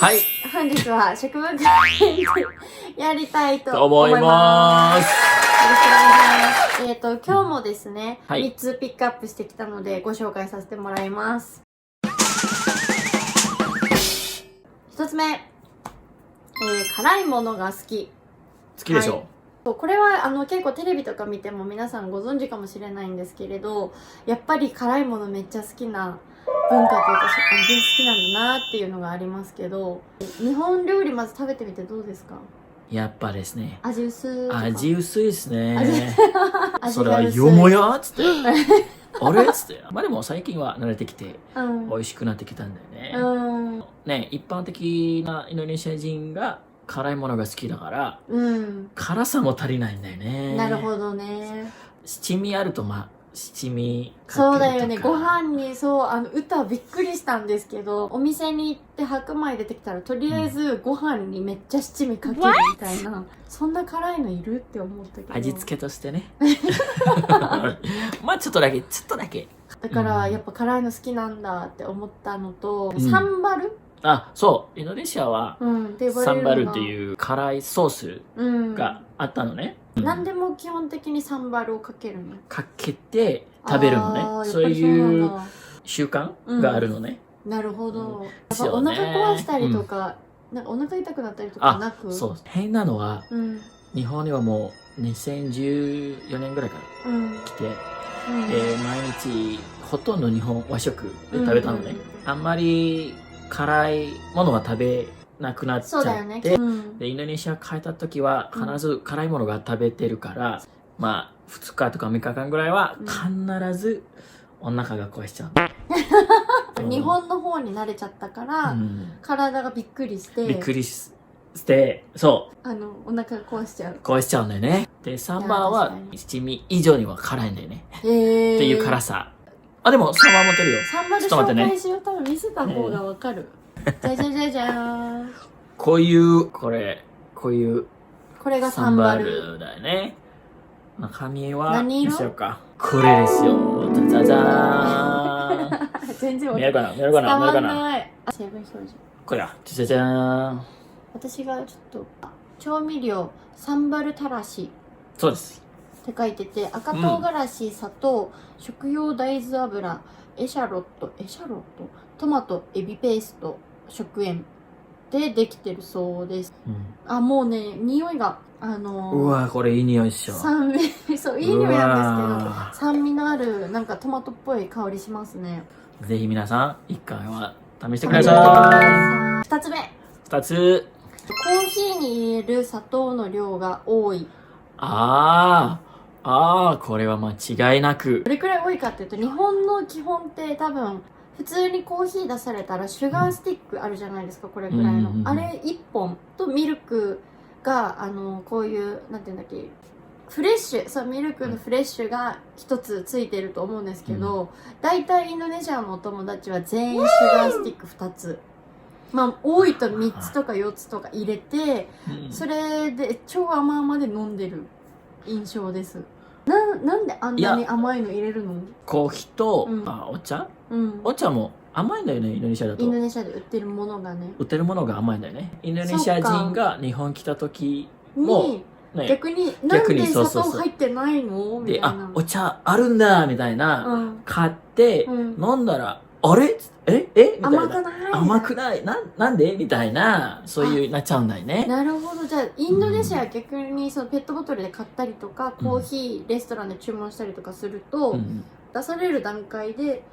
はい。本日は食文化についてやりたいと思います。思います。よろしくお願いします。今日もですね、はい3つピックアップしてきたのでご紹介させてもらいます。1つ目、辛いものが好き。好きでしょ、はい、これは結構テレビとか見ても皆さんご存知かもしれないんですけれど、やっぱり辛いものめっちゃ好きな文化というか好きなんだなっていうのがありますけど、日本料理まず食べてみてどうですか？やっぱですね。味薄とか。味薄いですね。味それはが薄いよもやっつって。あれっつって。まあでも最近は慣れてきて、うん美味しくなってきたんだよね。ね、一般的なインドネシア人が辛いものが好きだから、辛さも足りないんだよね。なるほどね。七味あると七味かけるとか。そうだよね。ご飯に歌びっくりしたんですけど、お店に行って白米出てきたらとりあえずご飯にめっちゃ七味かけるみたいな、そんな辛いのいるって思ったけど。味付けとしてね。まあちょっとだけ。だからやっぱ辛いの好きなんだって思ったのと、サンバル、そう。インドネシアは、サンバルってういう辛いソースがあったのね。何でも基本的にサンバルをかけるの。かけて食べるのね。そういう習慣があるのね。なるほど。やっぱお腹壊したりとか、なんかお腹痛くなったりとかなく。そう。変なのは、日本にはもう2014年ぐらいから来て、毎日ほとんど日本和食で食べたのね。あんまり辛いものは食べなくなっちゃって、でインドネシア帰った時は必ず辛いものが食べてるから、まあ2日とか3日間ぐらいは必ずお腹が壊しちゃう。日本の方に慣れちゃったから、体がびっくりしてそうお腹が壊しちゃうんだよね。でサンバーは七味以上には辛いんだよね。っていう辛さ。でもサンバー持ってるよ。サンバル紹介しよう。多分見せた方がわかる。じゃじゃじゃじゃーん。これがサンバルだよね。中身は何色？どうしようか。これですよ。じゃじゃーん。全然見えるかな？伝わんない。成分表示。これや。じゃじゃーん。私がちょっと調味料サンバルたらし。そうです。って書いてて、赤唐辛子、砂糖、食用大豆油、エシャロット、トマト、エビペースト、食塩でできてるそうです。もうね、匂いがうわ、これいい匂いっしょ。酸味そう、いい匂いなんですけど、酸味のあるなんかトマトっぽい香りしますね。ぜひ皆さん一回は試してください。2つ目。コーヒーに入れる砂糖の量が多い。これは間違いなく。どれくらい多いかっていうと、日本の基本って多分普通にコーヒー出されたらシュガースティックあるじゃないですか、これくらいの。あれ1本とミルクがこういうなんていうんだっけ、フレッシュ、ミルクのフレッシュが1つついてると思うんですけど、大体インドネシアのお友達は全員シュガースティック2つ。多いと3つとか4つとか入れて、それで超甘々で飲んでる印象です。なんであんなに甘いの入れるの？コーヒーと、お茶、お茶も甘いんだよね、インドネシアだと。インドネシアで売ってるものがね。売ってるものが甘いんだよね。インドネシア人が日本来た時も、逆になんで砂糖入ってないのみたいな。お茶あるんだみたいな、買って飲んだら、あれみたいな。甘くないなんでみたいな、そういうなっちゃうんだよね。なるほど。じゃあインドネシアは逆にそのペットボトルで買ったりとか、コーヒーレストランで注文したりとかすると、出される段階で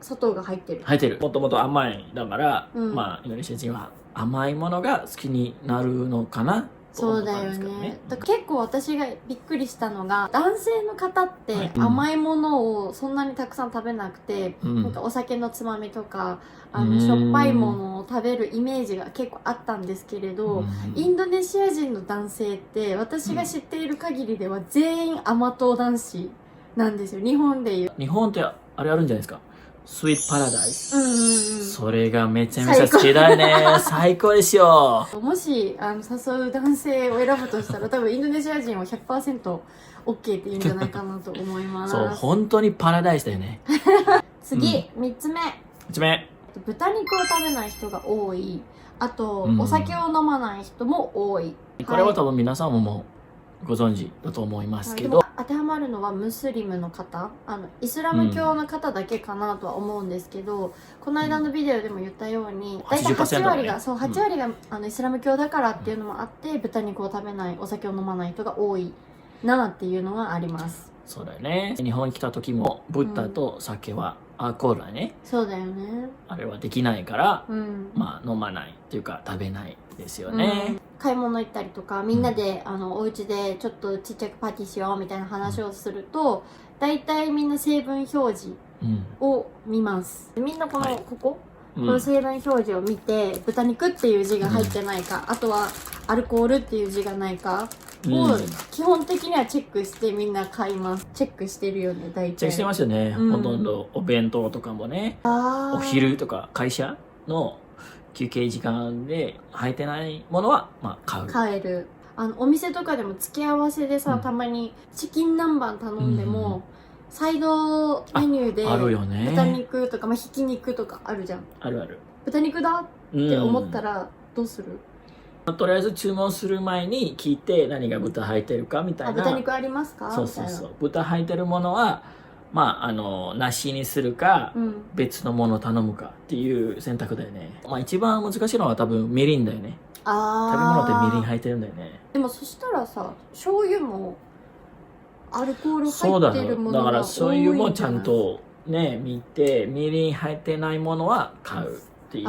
砂糖が入ってる。もともと甘いだから、インドネシア人は甘いものが好きになるのかな。そうだよね。だから結構私がびっくりしたのが、男性の方って甘いものをそんなにたくさん食べなくて、なんかお酒のつまみとかしょっぱいものを食べるイメージが結構あったんですけれど、インドネシア人の男性って私が知っている限りでは全員甘党男子なんですよ。日本でいう。日本ってあれあるんじゃないですか、スイートパラダイス。それがめちゃめちゃ好きだよね。最高ですよ。もし誘う男性を選ぶとしたら、多分インドネシア人は 100% OK って言うんじゃないかなと思います。そう、本当にパラダイスだよね。次、3つ目。と豚肉を食べない人が多い。あと、うんお酒を飲まない人も多い。これは多分皆さんももうご存知だと思いますけど、でも当てはまるのはムスリムの方、イスラム教の方だけかなとは思うんですけど、この間のビデオでも言ったように、大体8割が、そう、8割がイスラム教だからっていうのもあって、豚肉を食べない、お酒を飲まない人が多いなっていうのがあります。そうだよね。日本に来た時も豚と酒は、アルコールはね、そうだよね。あれはできないから、うん。まあ飲まないっていうか食べないですよね。買い物行ったりとか、みんなで、お家でちょっとちっちゃくパーティーしようみたいな話をすると、大体みんな成分表示を見ます。みんなこの、この成分表示を見て、豚肉っていう字が入ってないか、あとはアルコールっていう字がないかを基本的にはチェックしてみんな買います。チェックしてるよね、大体。チェックしてますよね。ほとんどお弁当とかもね、お昼とか会社の休憩時間で入ってないものは、まあ買える。お店とかでも付け合わせでさ、たまにチキン南蛮頼んでも、サイドメニューで豚肉とか、まあ、ひき肉とかあるじゃん。あるある。豚肉だって思ったらどうする？とりあえず注文する前に聞いて何が豚入ってるかみたいな。豚肉ありますか？そうそうそう。豚入ってるものは、まあ、なしにするか、別のものを頼むかっていう選択だよね。まあ一番難しいのは多分みりんだよね。食べ物ってみりん入ってるんだよね。でもそしたらさ、醤油もアルコール入ってるものが多いんじゃない？だから醤油もちゃんとね、見て、みりん入ってないものは買うっていう。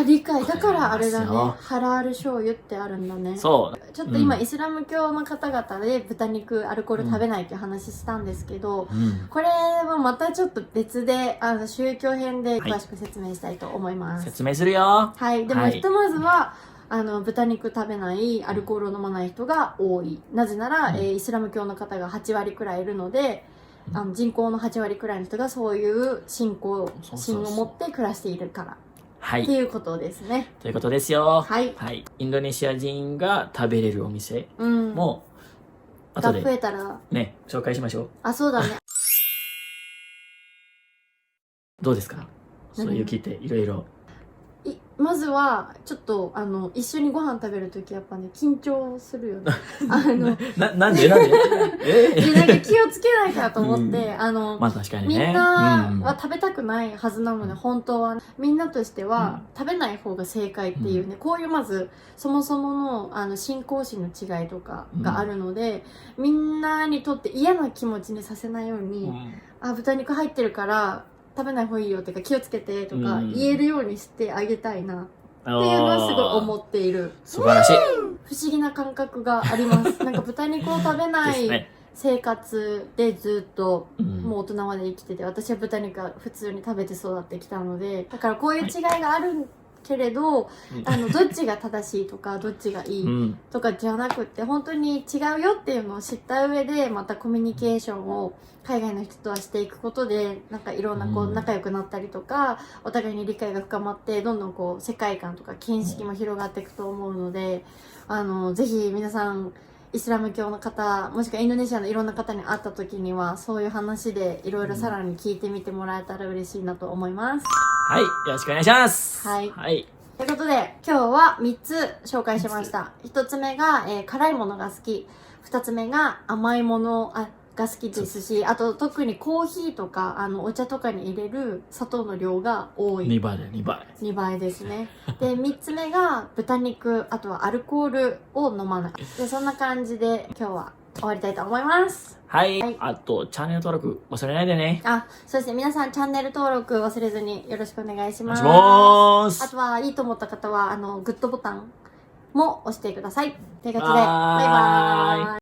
理解。だからあれだね。ハラール醤油ってあるんだね。そう。ちょっと今、イスラム教の方々で豚肉、アルコール食べないっていう話したんですけど、これはまたちょっと別で、宗教編で詳しく説明したいと思います。説明するよ。はい。でもひとまずは、豚肉食べない、アルコールを飲まない人が多い。なぜなら、イスラム教の方が8割くらいいるので、人口の8割くらいの人がそういう信を持って暮らしているから。はい。っていうことですね。ということですよ。はい。はい。インドネシア人が食べれるお店も、後で増えたらね、紹介しましょう。そうだね。どうですか？そういう聞いていろいろ。まずはちょっと一緒にご飯食べるときやっぱね緊張するよね。なんでなんか気をつけないかと思って、まあ確かにね、みんなは食べたくないはずなので、本当は、ね、みんなとしては食べない方が正解っていうね、こういうまずそもそもの信仰心の違いとかがあるので、みんなにとって嫌な気持ちにさせないように、豚肉入ってるから食べない方がいいよとか気をつけてとか言えるようにしてあげたいなっていうのはすごい思っている。素晴らしい。不思議な感覚があります。なんか豚肉を食べない生活でずっともう大人まで生きてて、私は豚肉は普通に食べて育ってきたので、だからこういう違いがあるけれど、どっちが正しいとかどっちがいいとかじゃなくて、本当に違うよっていうのを知った上でまたコミュニケーションを海外の人とはしていくことで、なんかいろんなこう仲良くなったりとか、お互いに理解が深まってどんどんこう世界観とか見識も広がっていくと思うので、ぜひ皆さんイスラム教の方、もしくはインドネシアのいろんな方に会った時にはそういう話でいろいろさらに聞いてみてもらえたら嬉しいなと思います。はい、よろしくお願いします。はい。ということで今日は3つ紹介しました。1つ目が、辛いものが好き。2つ目が甘いものが好きですし、あと特にコーヒーとかお茶とかに入れる砂糖の量が多い。2倍で2倍ですね。で3つ目が豚肉、あとはアルコールを飲まない。でそんな感じで今日は終わりたいと思います。はい。あとチャンネル登録忘れないでね。そうですね。皆さんチャンネル登録忘れずによろしくお願いします。あとはいいと思った方はグッドボタンも押してください。ということでバイバーイ。